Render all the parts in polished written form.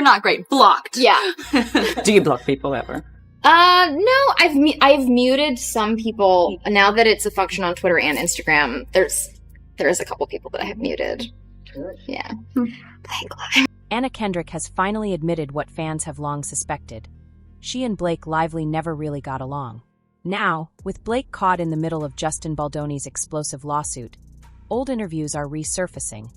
not great. Blocked. Yeah. Do you block people ever? No, I've muted some people. Now that it's a function on Twitter and Instagram, there is a couple people that I have muted. Yeah. AnnaKendrick has finally admitted what fans have long suspected. She and Blake Lively never really got along. Now, with Blake caught in the middle of JustinBaldoni's explosive lawsuit, old interviews are resurfacing,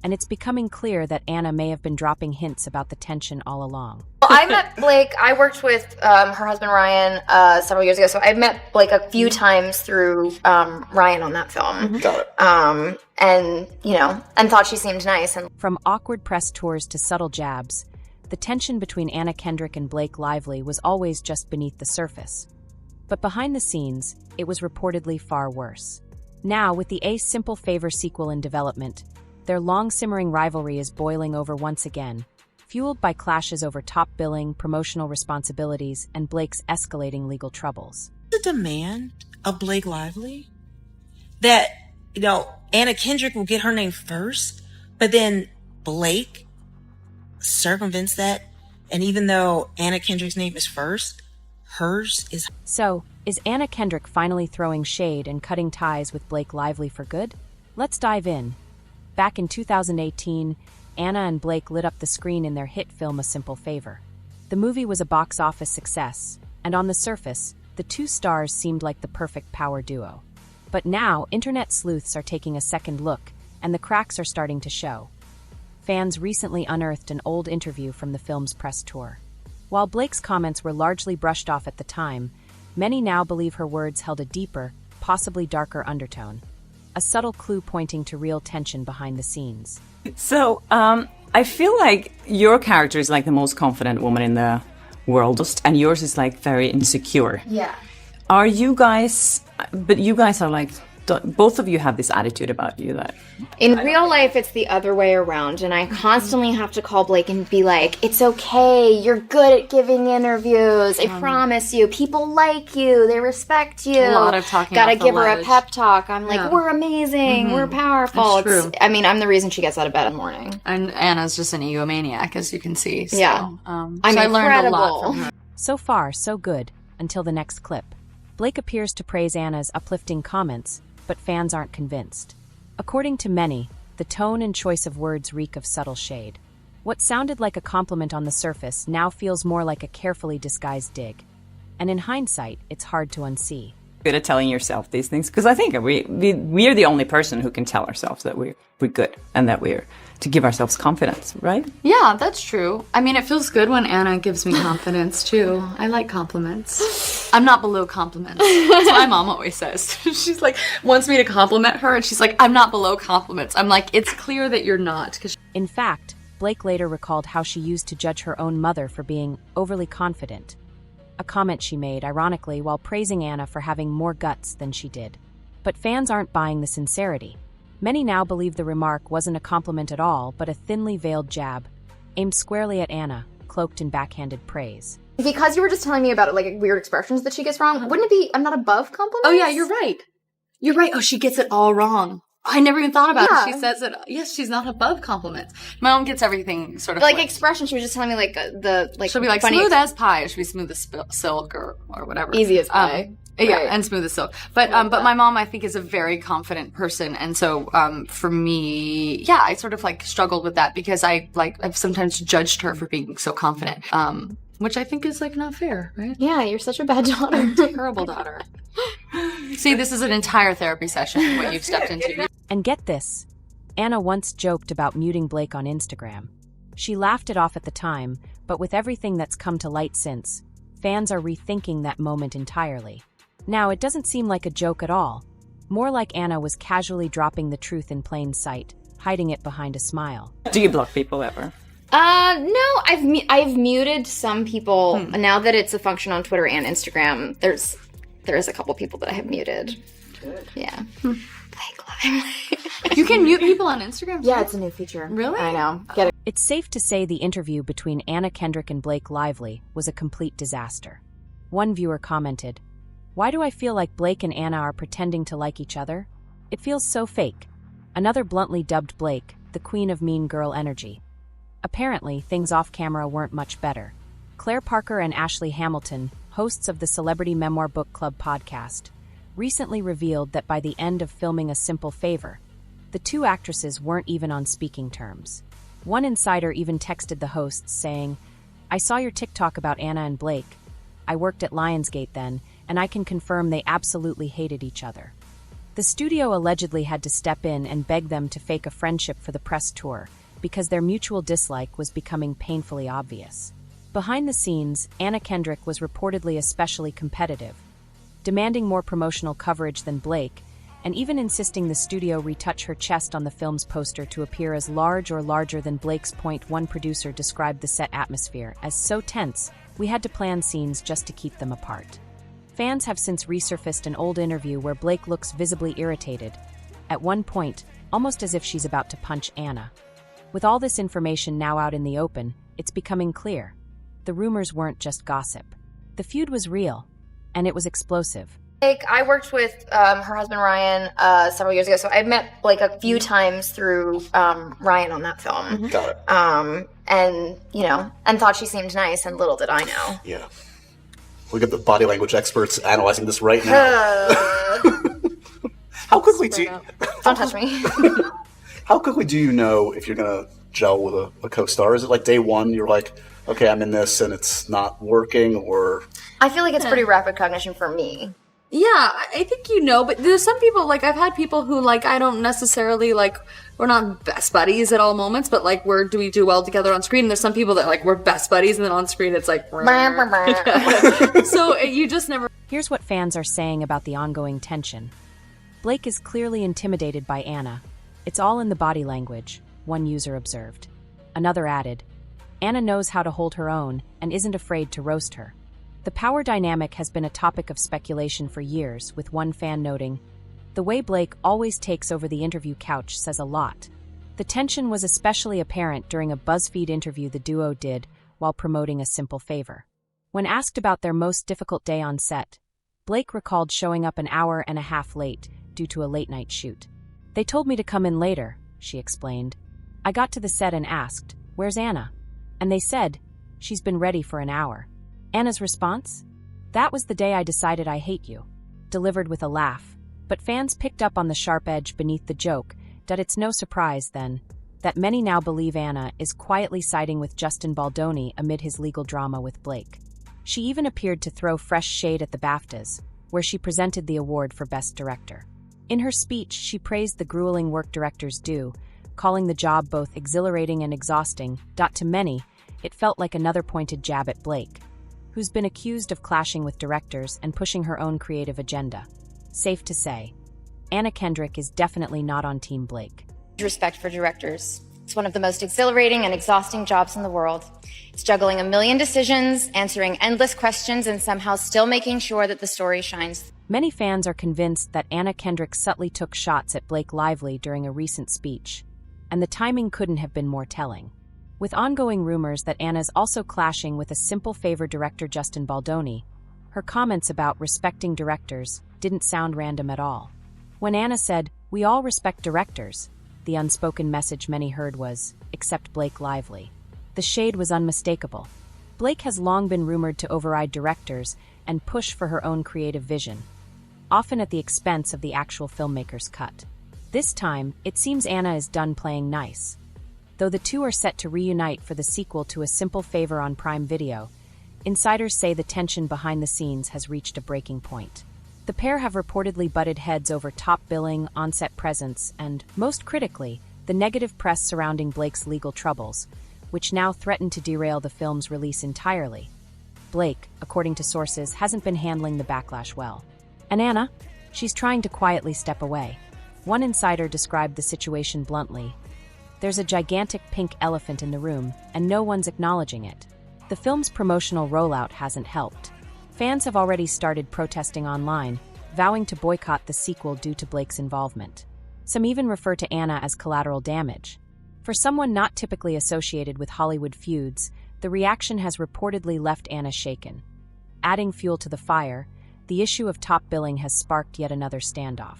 and it's becoming clear that Anna may have been dropping hints about the tension all along. Well, I met Blake. I worked with her husband Ryan several years ago, so I met Blake a few times through Ryan on that film. Got it. And thought she seemed nice. And from awkward press tours to subtle jabs, the tension between AnnaKendrick and Blake Lively was always just beneath the surface. But behind the scenes, it was reportedly far worse. Now, with the A Simple Favor sequel in development, their long-simmering rivalry is boiling over once again, fueled by clashes over top billing, promotional responsibilities, and Blake's escalating legal troubles. The demand of Blake Lively that, AnnaKendrick will get her name first, but then Blake circumvents that, and even though AnnaKendrick's name is first, hers is... So, is AnnaKendrick finally throwing shade and cutting ties with Blake Lively for good? Let's dive in. Back in 2018, Anna and Blake lit up the screen in their hit film A Simple Favor. The movie was a box office success, and on the surface, the two stars seemed like the perfect power duo. But now, internet sleuths are taking a second look, and the cracks are starting to show. Fans recently unearthed an old interview from the film's press tour. While Blake's comments were largely brushed off at the time, many now believe her words held a deeper, possibly darker undertone. A subtle clue pointing to real tension behind the scenes. So, I feel like your character is like the most confident woman in the world, and yours is like very insecure. yeah. Are you guys, but you guys are like, both of you have this attitude about you that... In real life, it's the other way around, and I constantly have to call Blake and be like, it's okay, you're good at giving interviews, I promise you, people like you, they respect you. A lot of talking Gotta off the give her a ledge. pep talk. I'm like, we're amazing, we're powerful. That's true. I'm the reason she gets out of bed in the morning. And Anna's just an egomaniac, as you can see. So, Yeah. so I'm I learned a lot incredible. from her. So far, so good, until the next clip. Blake appears to praise Anna's uplifting comments, but fans aren't convinced. According to many, the tone and choice of words reek of subtle shade. What sounded like a compliment on the surface now feels more like a carefully disguised dig. And in hindsight, it's hard to unsee. Good at telling yourself these things, because I think we are the only person who can tell ourselves that we're good and that we're to give ourselves confidence, right? Yeah, that's true. I mean, it feels good when Anna gives me confidence, too. I like compliments. I'm not below compliments. That's what my mom always says. She's like, wants me to compliment her, and she's like, I'm not below compliments. I'm like, it's clear that you're not. In fact, Blake later recalled how she used to judge her own mother for being overly confident. A comment she made, ironically, while praising Anna for having more guts than she did. But fans aren't buying the sincerity. Many now believe the remark wasn't a compliment at all, but a thinly veiled jab, aimed squarely at Anna, cloaked in backhanded praise. Because you were just telling me about like weird expressions that she gets wrong, wouldn't it be, I'm not above compliments? Oh, yeah, you're right. You're right. Oh, she gets it all wrong. I never even thought about it. She says it. Yes, she's not above compliments. My mom gets everything sort of Like flipped. expressions, she was just telling me like She'll be like funny smooth as pie. It should be smooth as silk or whatever. Easy as pie. Yeah, Right. and smooth as silk. But my mom, I think, is a very confident person, and so for me, yeah, I sort of like struggled with that because I've sometimes judged her for being so confident, which I think is like not fair, right? Yeah, you're such a bad daughter. Terrible daughter. See, this is an entire therapy session, what you've stepped into. And get this, Anna once joked about muting Blake on Instagram. She laughed it off at the time, but with everything that's come to light since, fans are rethinking that moment entirely. Now, it doesn't seem like a joke at all. More like Anna was casually dropping the truth in plain sight, hiding it behind a smile. Do you block people ever? No, I've muted some people. Now that it's a function on Twitter and Instagram, there's a couple people that I have muted. Yeah. You can mute people on Instagram too? Yeah, it's a new feature. Really? I know. Get it. It's safe to say the interview between AnnaKendrick and Blake Lively was a complete disaster. One viewer commented, "Why do I feel like Blake and Anna are pretending to like each other? It feels so fake." Another bluntly dubbed Blake the queen of mean girl energy. Apparently, things off-camera weren't much better. Claire Parker and Ashley Hamilton, hosts of the Celebrity Memoir Book Club podcast, recently revealed that by the end of filming A Simple Favor, the two actresses weren't even on speaking terms. One insider even texted the hosts saying, "I saw your TikTok about Anna and Blake. I worked at Lionsgate then, and I can confirm they absolutely hated each other." The studio allegedly had to step in and beg them to fake a friendship for the press tour because their mutual dislike was becoming painfully obvious. Behind the scenes, AnnaKendrick was reportedly especially competitive, demanding more promotional coverage than Blake, and even insisting the studio retouch her chest on the film's poster to appear as large or larger than Blake's. One producer described the set atmosphere as so tense, we had to plan scenes just to keep them apart. Fans have since resurfaced an old interview where Blake looks visibly irritated, at one point, almost as if she's about to punch Anna. With all this information now out in the open, it's becoming clear. The rumors weren't just gossip. The feud was real, and it was explosive. Like, I worked with her husband Ryan several years ago, so I met Blake a few times through Ryan on that film. Got it. And, and thought she seemed nice, and little did I know. Yeah. Look at the body language experts analyzing this right now. How quickly do you... Don't touch me. How quickly do you know if you're going to gel with a co-star? Is it like day one, you're like, okay, I'm in this and it's not working, or... I feel like it's pretty rapid cognition for me. Yeah, I think but there's some people, like, I've had people who, like, I don't necessarily, like, we're not best buddies at all moments, but, like, do we do well together on screen? And there's some people that, like, we're best buddies, and then on screen it's like... So you just never... Here's what fans are saying about the ongoing tension. Blake is clearly intimidated by Anna. It's all in the body language, one user observed. Another added, Anna knows how to hold her own and isn't afraid to roast her. The power dynamic has been a topic of speculation for years, with one fan noting, "The way Blake always takes over the interview couch says a lot." The tension was especially apparent during a BuzzFeed interview the duo did while promoting A Simple Favor. When asked about their most difficult day on set, Blake recalled showing up an hour and a half late due to a late-night shoot. "They told me to come in later," she explained. "I got to the set and asked, 'Where's Anna?' And they said, 'She's been ready for an hour.'" Anna's response? "That was the day I decided I hate you," delivered with a laugh. But fans picked up on the sharp edge beneath the joke, that it's no surprise, then, that many now believe Anna is quietly siding with JustinBaldoni amid his legal drama with Blake. She even appeared to throw fresh shade at the BAFTAs, where she presented the award for Best Director. In her speech, she praised the grueling work directors do, calling the job both exhilarating and exhausting. To many, it felt like another pointed jab at Blake, who's been accused of clashing with directors and pushing her own creative agenda. Safe to say, AnnaKendrick is definitely not on Team Blake. Respect for directors. It's one of the most exhilarating and exhausting jobs in the world. It's juggling a million decisions, answering endless questions, and somehow still making sure that the story shines. Many fans are convinced that AnnaKendrick subtly took shots at Blake Lively during a recent speech, and the timing couldn't have been more telling. With ongoing rumors that Anna's also clashing with A Simple Favor director JustinBaldoni, her comments about respecting directors didn't sound random at all. When Anna said, "We all respect directors," the unspoken message many heard was, "Except Blake Lively." The shade was unmistakable. Blake has long been rumored to override directors and push for her own creative vision, often at the expense of the actual filmmaker's cut. This time, it seems Anna is done playing nice. Though the two are set to reunite for the sequel to A Simple Favor on Prime Video, insiders say the tension behind the scenes has reached a breaking point. The pair have reportedly butted heads over top billing, on-set presence, and, most critically, the negative press surrounding Blake's legal troubles, which now threaten to derail the film's release entirely. Blake, according to sources, hasn't been handling the backlash well. And Anna? She's trying to quietly step away. One insider described the situation bluntly. "There's a gigantic pink elephant in the room, and no one's acknowledging it." The film's promotional rollout hasn't helped. Fans have already started protesting online, vowing to boycott the sequel due to Blake's involvement. Some even refer to Anna as collateral damage. For someone not typically associated with Hollywood feuds, the reaction has reportedly left Anna shaken. Adding fuel to the fire, the issue of top billing has sparked yet another standoff.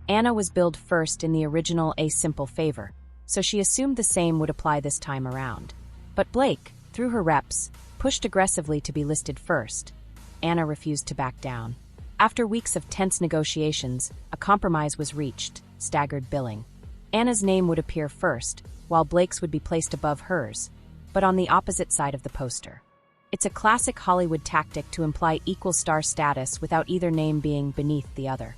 Anna was billed first in the original A Simple Favor, so she assumed the same would apply this time around. But Blake, through her reps, pushed aggressively to be listed first. Anna refused to back down. After weeks of tense negotiations, a compromise was reached: staggered billing. Anna's name would appear first, while Blake's would be placed above hers, but on the opposite side of the poster. It's a classic Hollywood tactic to imply equal star status without either name being beneath the other.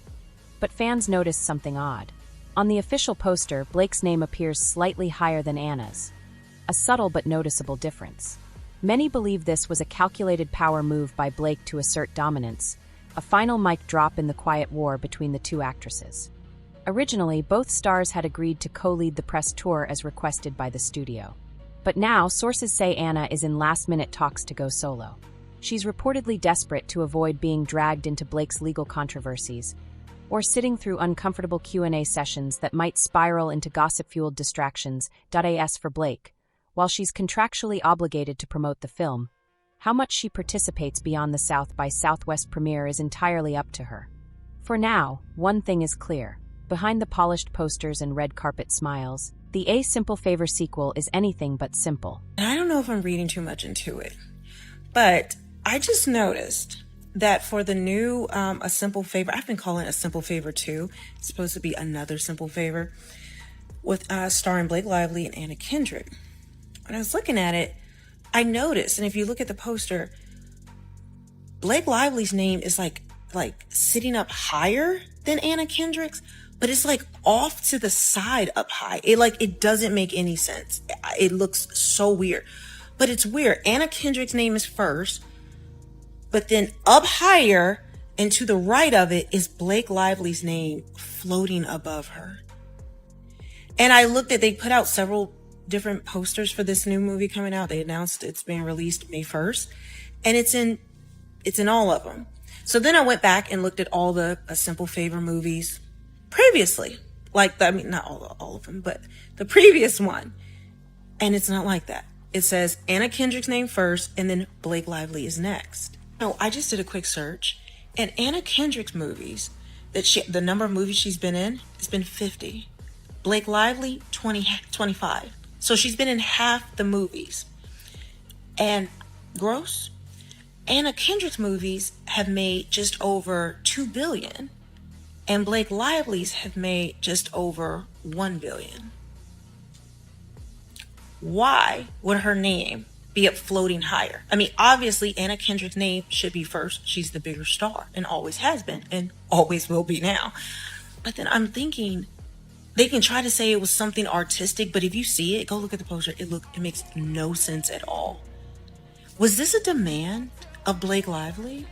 But fans noticed something odd. On the official poster, Blake's name appears slightly higher than Anna's. A subtle but noticeable difference. Many believe this was a calculated power move by Blake to assert dominance, a final mic drop in the quiet war between the two actresses. Originally, both stars had agreed to co-lead the press tour as requested by the studio. But now, sources say Anna is in last-minute talks to go solo. She's reportedly desperate to avoid being dragged into Blake's legal controversies, or sitting through uncomfortable Q&A sessions that might spiral into gossip-fueled distractions. As for Blake, while she's contractually obligated to promote the film, how much she participates beyond the South by Southwest premiere is entirely up to her. For now, one thing is clear. Behind the polished posters and red carpet smiles, the A Simple Favor sequel is anything but simple. And I don't know if I'm reading too much into it, but I just noticed that for the new A Simple Favor, I've been calling it A Simple Favor 2. It's supposed to be another Simple Favor with starring Blake Lively and AnnaKendrick. When I was looking at it, I noticed, and if you look at the poster, Blake Lively's name is like sitting up higher than AnnaKendrick's, but it's like off to the side up high. It doesn't make any sense. It looks so weird, but it's weird. AnnaKendrick's name is first, but then up higher and to the right of it is Blake Lively's name floating above her. And I looked at, they put out several different posters for this new movie coming out. They announced it's being released May 1st, and it's in all of them. So then I went back and looked at all the A Simple Favor movies previously, not all of them, but the previous one. And it's not like that. It says AnnaKendrick's name first, and then Blake Lively is next. No, I just did a quick search, and AnnaKendrick's movies, the number of movies she's been in has been 50. Blake Lively, 25. So she's been in half the movies. And gross, AnnaKendrick's movies have made just over $2 billion, and Blake Lively's have made just over $1 billion. Why would her name be up floating higher? I mean, obviously AnnaKendrick's name should be first. She's the bigger star and always has been and always will be now. But then I'm thinking, they can try to say it was something artistic, but if you see it, go look at the poster. It makes no sense at all. Was this a demand of Blake Lively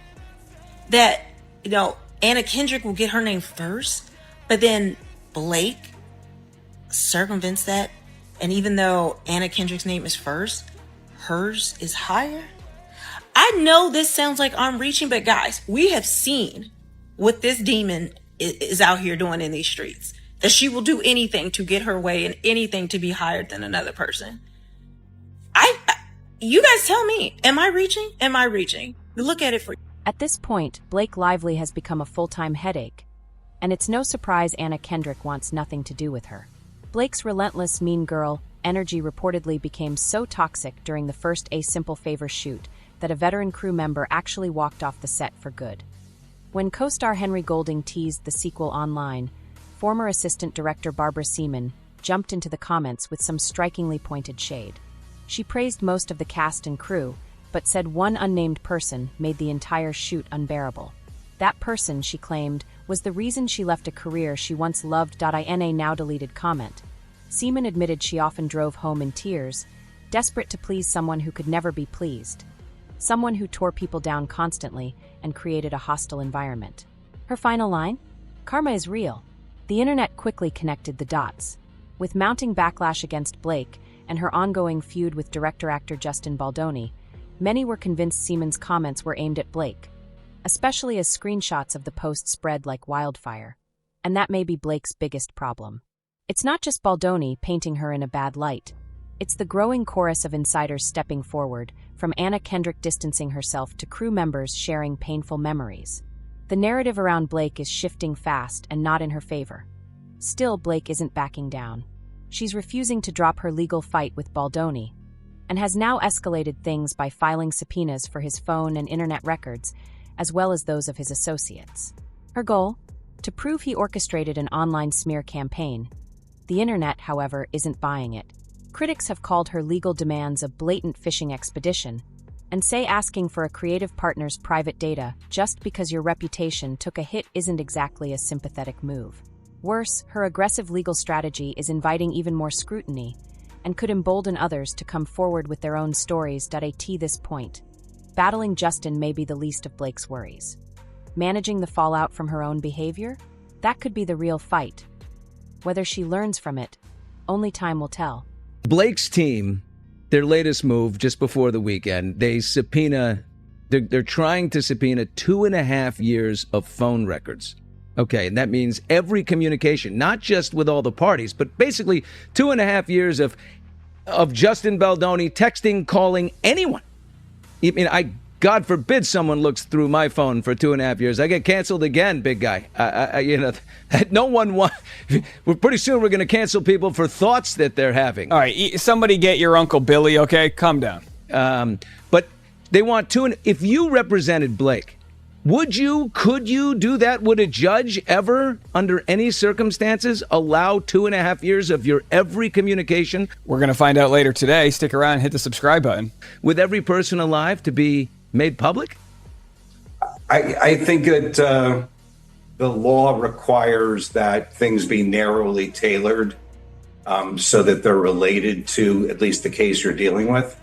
that, AnnaKendrick will get her name first, but then Blake circumvents that, and even though AnnaKendrick's name is first, hers is higher? I know this sounds like I'm reaching, but guys, we have seen what this demon is out here doing in these streets. That she will do anything to get her way and anything to be higher than another person. You guys tell me, am I reaching? Am I reaching? Look at it for you. At this point, Blake Lively has become a full-time headache, and it's no surprise AnnaKendrick wants nothing to do with her. Blake's relentless mean girl energy reportedly became so toxic during the first A Simple Favor shoot that a veteran crew member actually walked off the set for good. When co-star Henry Golding teased the sequel online, former assistant director Barbara Seaman jumped into the comments with some strikingly pointed shade. She praised most of the cast and crew, but said one unnamed person made the entire shoot unbearable. That person, she claimed, was the reason she left a career she once loved. In a now-deleted comment, Seaman admitted she often drove home in tears, desperate to please someone who could never be pleased, someone who tore people down constantly and created a hostile environment. Her final line? Karma is real. The internet quickly connected the dots. With mounting backlash against Blake and her ongoing feud with director-actor JustinBaldoni, many were convinced Seaman's comments were aimed at Blake, especially as screenshots of the post spread like wildfire. And that may be Blake's biggest problem. It's not just Baldoni painting her in a bad light. It's the growing chorus of insiders stepping forward, from AnnaKendrick distancing herself to crew members sharing painful memories. The narrative around Blake is shifting fast and not in her favor. Still, Blake isn't backing down. She's refusing to drop her legal fight with Baldoni. and has now escalated things by filing subpoenas for his phone and internet records, as well as those of his associates. Her goal? To prove he orchestrated an online smear campaign. The internet, however, isn't buying it. Critics have called her legal demands a blatant phishing expedition, and say asking for a creative partner's private data just because your reputation took a hit isn't exactly a sympathetic move. Worse, her aggressive legal strategy is inviting even more scrutiny and could embolden others to come forward with their own stories. At this point, battling Justin may be the least of Blake's worries. Managing the fallout from her own behavior? That could be the real fight. Whether she learns from it, only time will tell. Blake's team, their latest move just before the weekend, they're trying to subpoena 2.5 years of phone records. Okay, and that means every communication, not just with all the parties, but basically 2.5 years of JustinBaldoni texting, calling anyone. I mean, God forbid someone looks through my phone for 2.5 years. I get canceled again, big guy. No one wants. Pretty soon we're going to cancel people for thoughts that they're having. All right, somebody get your Uncle Billy, okay? Calm down. But they want if you represented Blake, could you do that? Would a judge ever, under any circumstances, allow 2.5 years of your every communication? We're going to find out later today. Stick around and hit the subscribe button. With every person alive to be made public? I think that the law requires that things be narrowly tailored so that they're related to at least the case you're dealing with,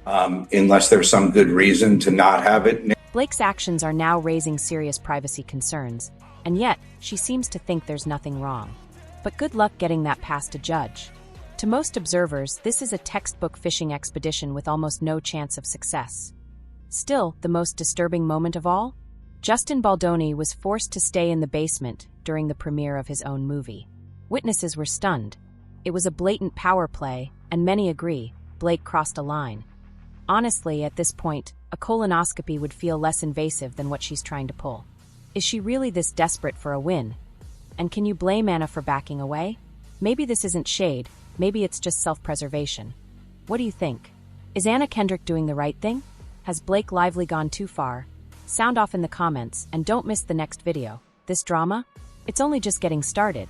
unless there's some good reason to not have it. Blake's actions are now raising serious privacy concerns, and yet she seems to think there's nothing wrong. But good luck getting that past a judge. To most observers, this is a textbook phishing expedition with almost no chance of success. Still, the most disturbing moment of all? JustinBaldoni was forced to stay in the basement during the premiere of his own movie. Witnesses were stunned. It was a blatant power play, and many agree Blake crossed a line. Honestly, at this point, a colonoscopy would feel less invasive than what she's trying to pull. Is she really this desperate for a win? And can you blame Anna for backing away? Maybe this isn't shade, maybe it's just self-preservation. What do you think? Is AnnaKendrick doing the right thing? Has Blake Lively gone too far? Sound off in the comments, and don't miss the next video. This drama? It's only just getting started.